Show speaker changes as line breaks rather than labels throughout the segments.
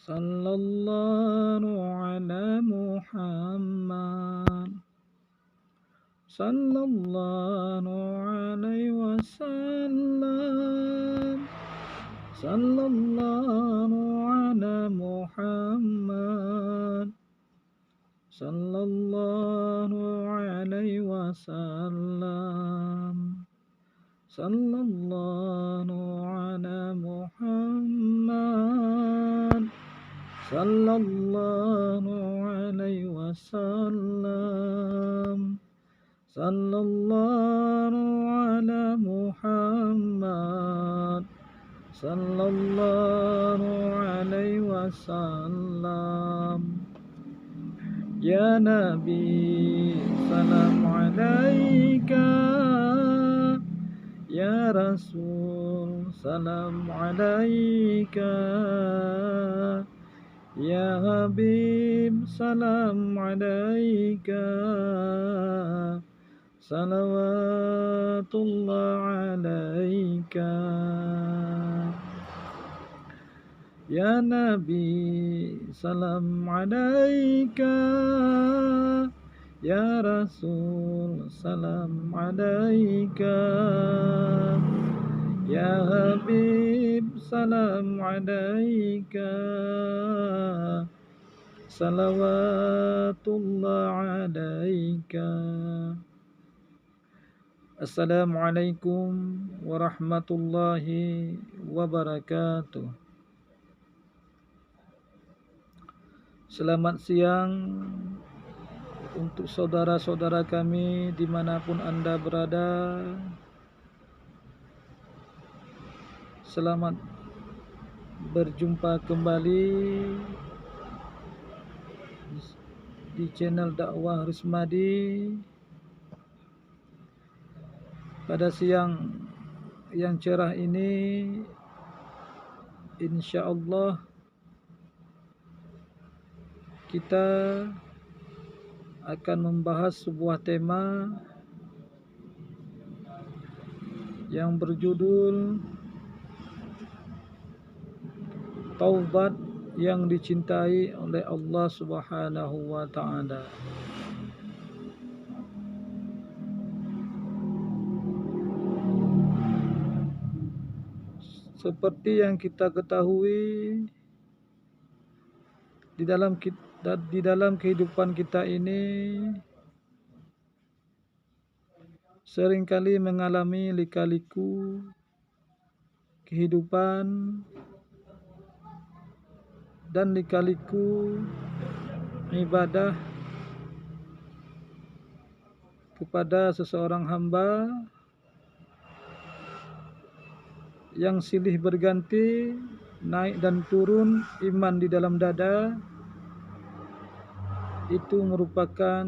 Sallallahu ala Muhammad. Sallallahu alaihi wasallam. Sallallahu ala Muhammad. Sallallahu alaihi wasallam. Sallallahu ala Muhammad. Sallallahu alaihi wasallam. Sallallahu ala Muhammad. Sallallahu alaihi wasallam. Ya Nabi, salam alaika. Ya Rasul, salam alaika. Ya Habib, salam alaika. Salawatullah alaika. Ya Nabi, salam alaika. Ya Rasul, salam alaika. Ya Habib, salam alaika. Salawatullah alaika. Assalamualaikum warahmatullahi wabarakatuh. Selamat siang untuk saudara-saudara kami dimanapun Anda berada. Selamat berjumpa kembali di channel dakwah Rismadi pada siang yang cerah ini. InsyaAllah kita akan membahas sebuah tema yang berjudul Taubat yang dicintai oleh Allah Subhanahu wa ta'ala. Seperti yang kita ketahui, di dalam kehidupan kita ini seringkali mengalami lika-liku kehidupan dan lika-liku ibadah kepada seseorang hamba yang silih berganti, naik dan turun iman di dalam dada. Itu merupakan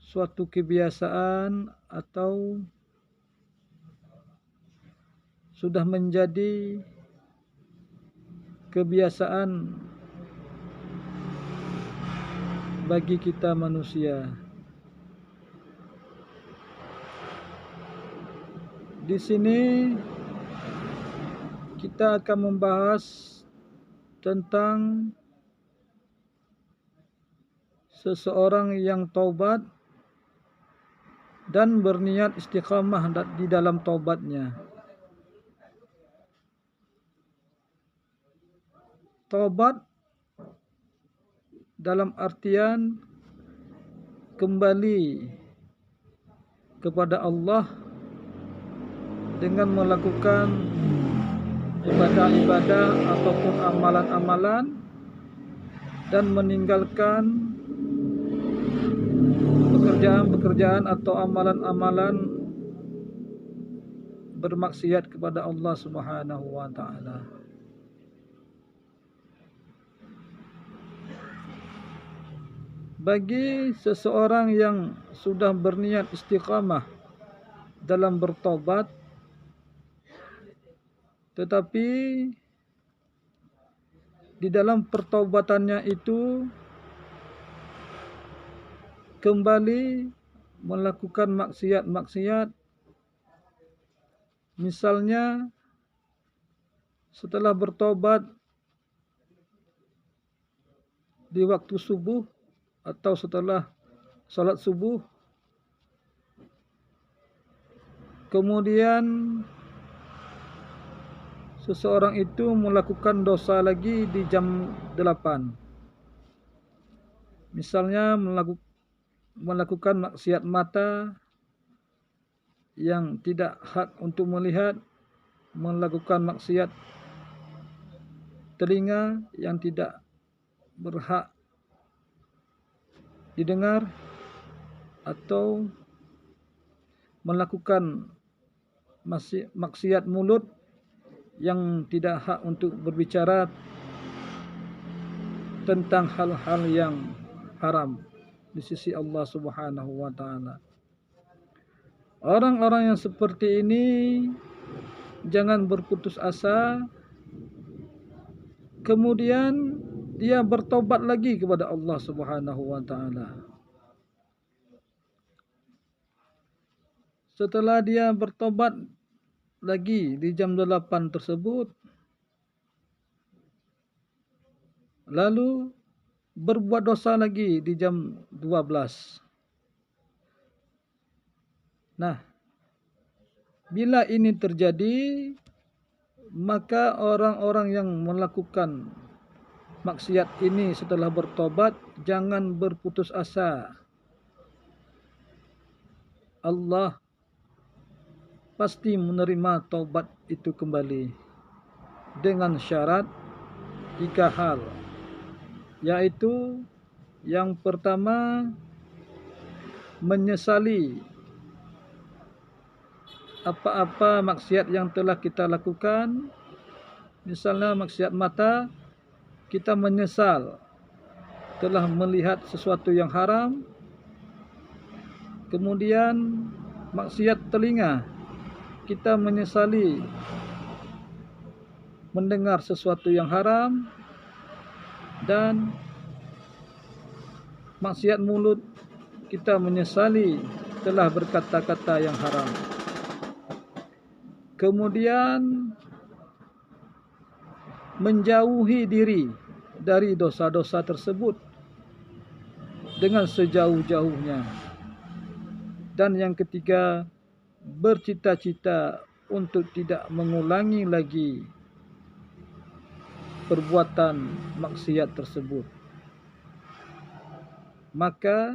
suatu kebiasaan atau sudah menjadi kebiasaan bagi kita manusia. Di sini kita akan membahas tentang seseorang yang taubat dan berniat istiqamah di dalam taubatnya. Taubat dalam artian kembali kepada Allah dengan melakukan ibadah-ibadah ataupun amalan-amalan dan meninggalkan pekerjaan-pekerjaan atau amalan-amalan bermaksiat kepada Allah Subhanahu wa ta'ala. Bagi seseorang yang sudah berniat istiqamah dalam bertobat, tetapi di dalam pertaubatannya itu kembali melakukan maksiat-maksiat, misalnya setelah bertobat di waktu subuh atau setelah salat subuh, kemudian seseorang itu melakukan dosa lagi di jam 8. Misalnya melakukan maksiat mata yang tidak hak untuk melihat, melakukan maksiat telinga yang tidak berhak didengar, atau melakukan maksiat mulut yang tidak hak untuk berbicara tentang hal-hal yang haram di sisi Allah Subhanahu wa taala. Orang-orang yang seperti ini jangan berputus asa, kemudian dia bertobat lagi kepada Allah Subhanahu wa taala. Setelah dia bertobat lagi di jam 8 tersebut, lalu berbuat dosa lagi di jam 12. Nah, bila ini terjadi, maka orang-orang yang melakukan maksiat ini setelah bertobat jangan berputus asa. Allah pasti menerima taubat itu kembali dengan syarat 3 hal, yaitu yang pertama, menyesali apa-apa maksiat yang telah kita lakukan. Misalnya maksiat mata, kita menyesal telah melihat sesuatu yang haram. Kemudian maksiat telinga, kita menyesali mendengar sesuatu yang haram. Dan maksiat mulut, kita menyesali telah berkata-kata yang haram. Kemudian menjauhi diri dari dosa-dosa tersebut dengan sejauh-jauhnya. Dan yang ketiga, bercita-cita untuk tidak mengulangi lagi perbuatan maksiat tersebut. Maka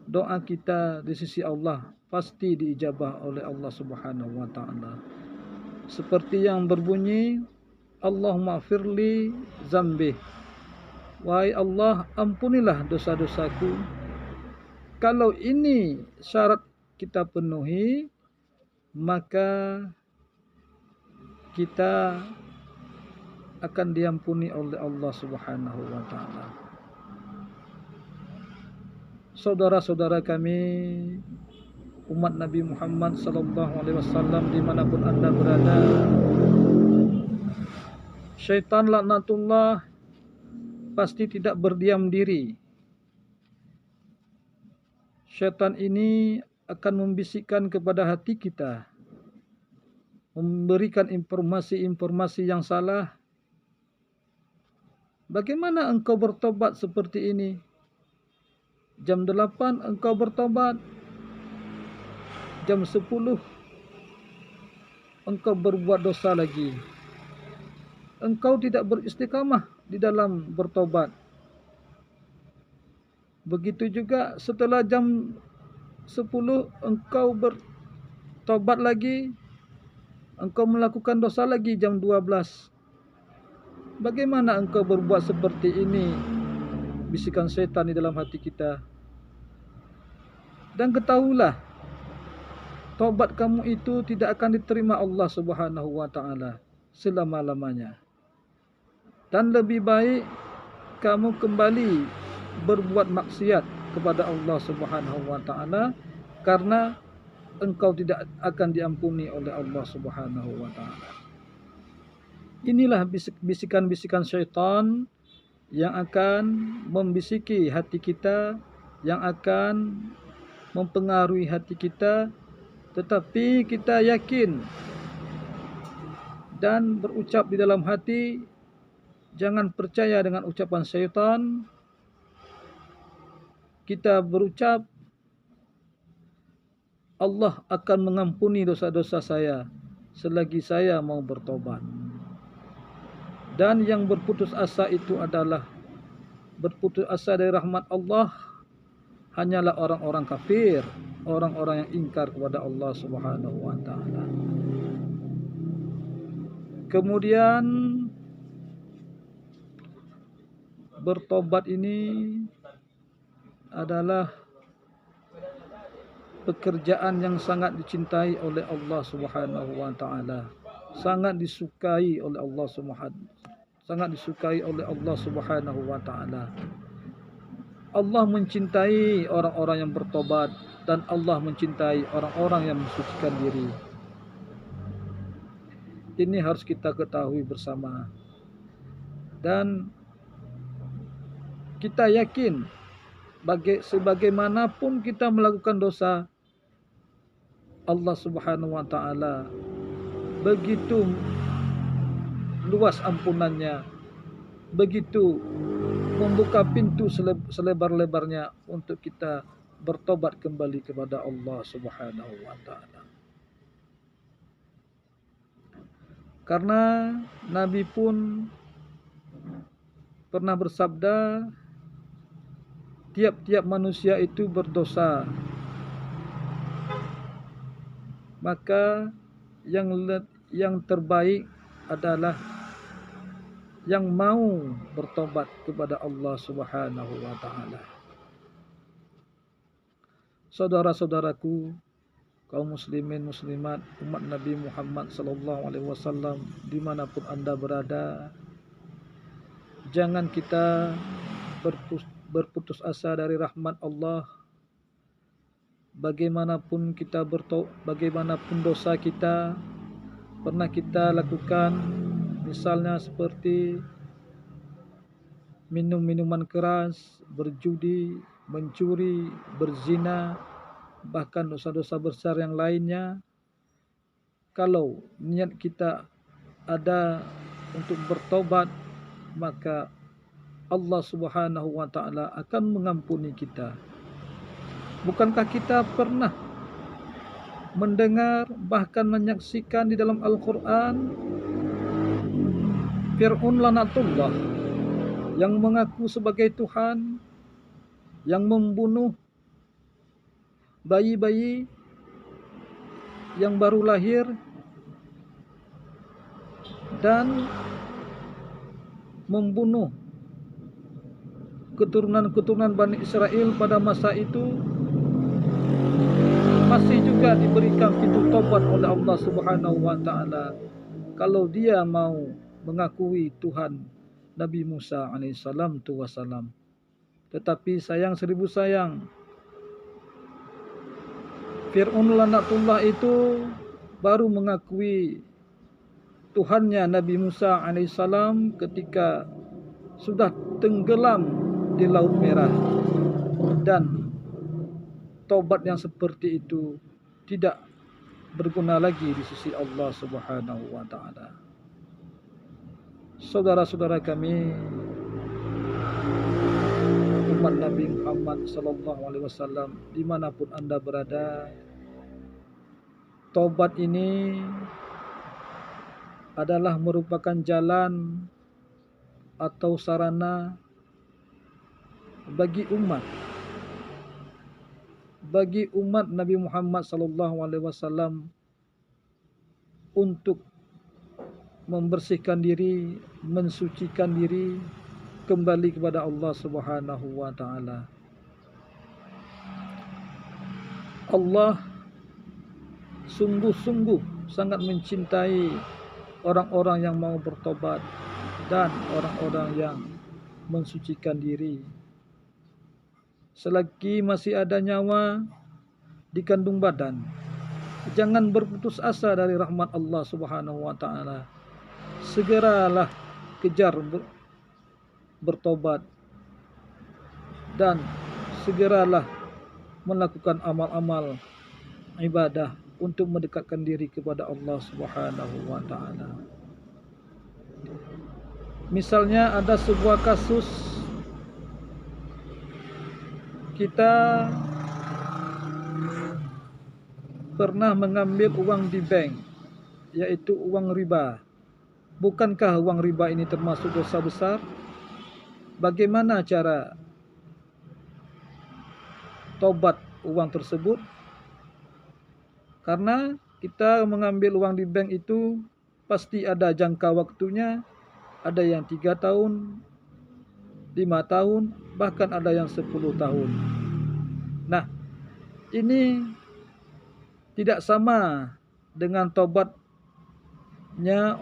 doa kita di sisi Allah pasti diijabah oleh Allah Subhanahu wa taala. Seperti yang berbunyi, Allahumma firli zambi. Wahai Allah, ampunilah dosa-dosaku. Kalau ini syarat kita penuhi, maka kita akan diampuni oleh Allah Subhanahu wa taala. Saudara-saudara kami, umat Nabi Muhammad sallallahu alaihi wasallam, dimanapun Anda berada, syaitan laknatullah pasti tidak berdiam diri. Syaitan ini akan membisikkan kepada hati kita, memberikan informasi-informasi yang salah. Bagaimana engkau bertobat seperti ini? Jam 8 engkau bertobat, jam 10 engkau berbuat dosa lagi. Engkau tidak beristiqamah di dalam bertobat. Begitu juga setelah jam 10 engkau bertobat lagi, engkau melakukan dosa lagi jam 12. Bagaimana engkau berbuat seperti ini? Bisikan syaitan di dalam hati kita. Dan ketahuilah, taubat kamu itu tidak akan diterima Allah Subhanahu wa taala selama-lamanya. Dan lebih baik kamu kembali berbuat maksiat kepada Allah Subhanahu wa taala, karena engkau tidak akan diampuni oleh Allah Subhanahu wa taala. Inilah bisikan-bisikan syaitan yang akan membisiki hati kita, yang akan mempengaruhi hati kita. Tetapi kita yakin dan berucap di dalam hati, jangan percaya dengan ucapan syaitan. Kita berucap, Allah akan mengampuni dosa-dosa saya selagi saya mau bertobat. Dan yang berputus asa itu adalah berputus asa dari rahmat Allah hanyalah orang-orang kafir, orang-orang yang ingkar kepada Allah Subhanahu wa taala. Kemudian bertobat ini adalah pekerjaan yang sangat dicintai oleh Allah Subhanahu wa taala, sangat disukai oleh Allah Subhanahu wa taala. Allah mencintai orang-orang yang bertobat dan Allah mencintai orang-orang yang mensucikan diri. Ini harus kita ketahui bersama. Dan kita yakin sebagaimanapun kita melakukan dosa, Allah Subhanahu wa taala begitu luas ampunannya, begitu membuka pintu selebar-lebarnya untuk kita bertobat kembali kepada Allah Subhanahu wa taala. Karena Nabi pun pernah bersabda, tiap-tiap manusia itu berdosa. Maka yang terbaik adalah yang mau bertobat kepada Allah Subhanahu wa taala. Saudara-saudaraku, kaum muslimin muslimat, umat Nabi Muhammad sallallahu alaihi wasallam, dimanapun Anda berada, jangan kita berputus asa dari rahmat Allah. Bagaimanapun dosa kita pernah kita lakukan, misalnya seperti minum minuman keras, berjudi, mencuri, berzina, bahkan dosa-dosa besar yang lainnya. Kalau niat kita ada untuk bertobat, maka Allah Subhanahu wa taala akan mengampuni kita. Bukankah kita pernah mendengar bahkan menyaksikan di dalam Al-Quran Fir'aun laknatullah yang mengaku sebagai Tuhan, yang membunuh bayi-bayi yang baru lahir dan membunuh keturunan-keturunan Bani Israel pada masa itu, masih juga diberikan pintu tobat oleh Allah Subhanahu wa taala kalau dia mau mengakui Tuhan Nabi Musa alaihissalam tu wassalam. Tetapi sayang seribu sayang, Fir'aun laknatullah itu baru mengakui Tuhannya Nabi Musa alaihissalam ketika sudah tenggelam di Laut Merah. Dan taubat yang seperti itu tidak berguna lagi di sisi Allah Subhanahu wa taala. Saudara-saudara kami, umat Nabi Muhammad sallallahu alaihi wasallam, dimanapun Anda berada, taubat ini adalah merupakan jalan atau sarana bagi umat Nabi Muhammad sallallahu alaihi wasallam untuk membersihkan diri, mensucikan diri kembali kepada Allah Subhanahu wa taala. Allah sungguh-sungguh sangat mencintai orang-orang yang mau bertobat dan orang-orang yang mensucikan diri. Selagi masih ada nyawa di kandung badan, jangan berputus asa dari rahmat Allah Subhanahu wa taala. Segeralah kejar bertobat dan segeralah melakukan amal-amal ibadah untuk mendekatkan diri kepada Allah Subhanahu wa taala. Misalnya ada sebuah kasus kita pernah mengambil uang di bank, yaitu uang riba. Bukankah uang riba ini termasuk dosa besar? Bagaimana cara tobat uang tersebut? Karena kita mengambil uang di bank itu pasti ada jangka waktunya, ada yang 3 tahun, 5 tahun, bahkan ada yang 10 tahun. Nah, ini tidak sama dengan tobatnya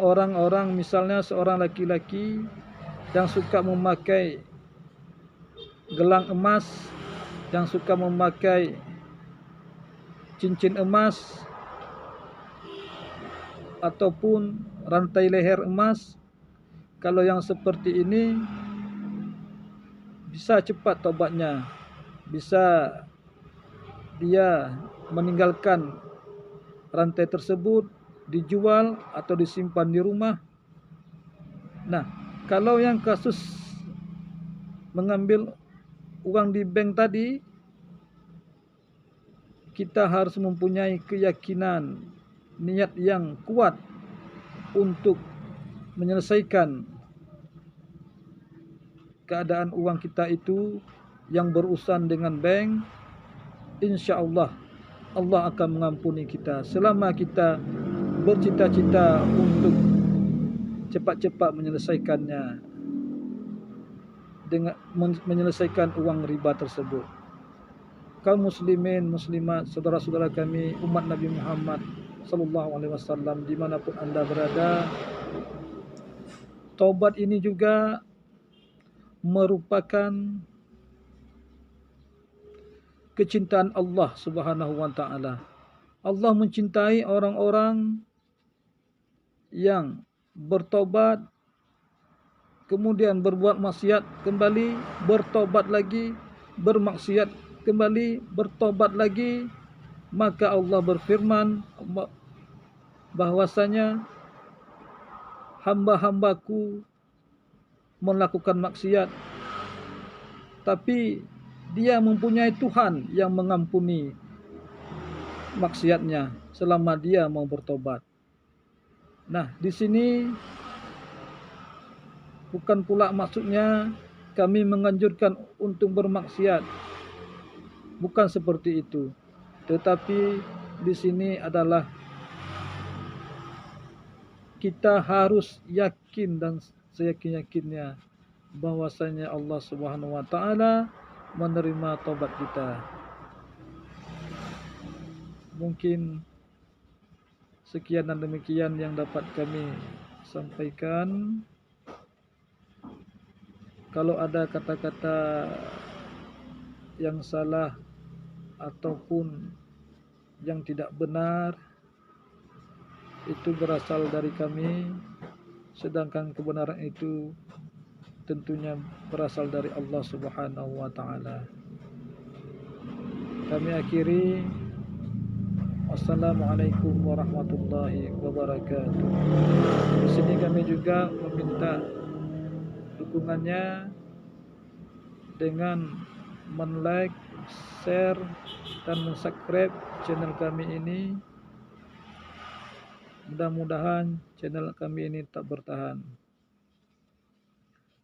orang-orang, misalnya seorang laki-laki yang suka memakai gelang emas, yang suka memakai cincin emas ataupun rantai leher emas. Kalau yang seperti ini bisa cepat tobatnya, bisa dia meninggalkan rantai tersebut, dijual atau disimpan di rumah. Nah, kalau yang kasus mengambil uang di bank tadi, kita harus mempunyai keyakinan, niat yang kuat untuk menyelesaikan keadaan uang kita itu yang berurusan dengan bank. Insya Allah, Allah akan mengampuni kita selama kita bercita-cita untuk cepat-cepat menyelesaikannya, dengan menyelesaikan uang riba tersebut. Kaum muslimin, muslimat, saudara-saudara kami, umat Nabi Muhammad sallallahu alaihi wasallam, dimanapun Anda berada, taubat ini juga merupakan kecintaan Allah Subhanahu wa taala. Allah mencintai orang-orang yang bertobat, kemudian berbuat maksiat kembali, bertobat lagi, bermaksiat kembali, bertobat lagi. Maka Allah berfirman bahwasanya hamba-hambaku melakukan maksiat, tapi dia mempunyai Tuhan yang mengampuni maksiatnya selama dia mau bertobat. Nah, di sini bukan pula maksudnya kami menganjurkan untuk bermaksiat. Bukan seperti itu. Tetapi di sini adalah kita harus yakin dan seyakin-yakinnya bahwasanya Allah Subhanahu wa taala menerima taubat kita. Mungkin sekian dan demikian yang dapat kami sampaikan. Kalau ada kata-kata yang salah ataupun yang tidak benar, itu berasal dari kami, sedangkan kebenaran itu tentunya berasal dari Allah Subhanahu wa taala. Kami akhiri, wassalamualaikum warahmatullahi wabarakatuh. Di sini kami juga meminta dukungannya dengan men-like, share, dan men-subscribe channel kami ini. Mudah-mudahan channel kami ini tak bertahan.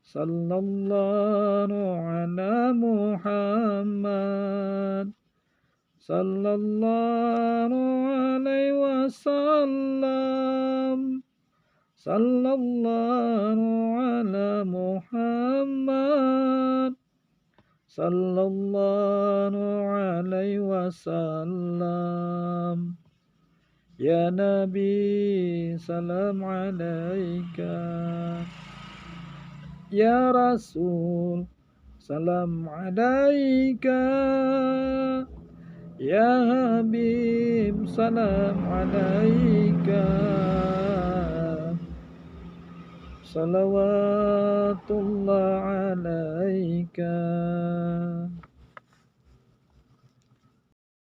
Sallallahu ala Muhammad, sallallahu alaihi wasallam, sallallahu ala Muhammad, sallallahu alaihi wasallam. Ya Nabi, salam alaika. Ya Rasul, salam alaika. Ya Habib, salam alaika. Salawatullah alaika.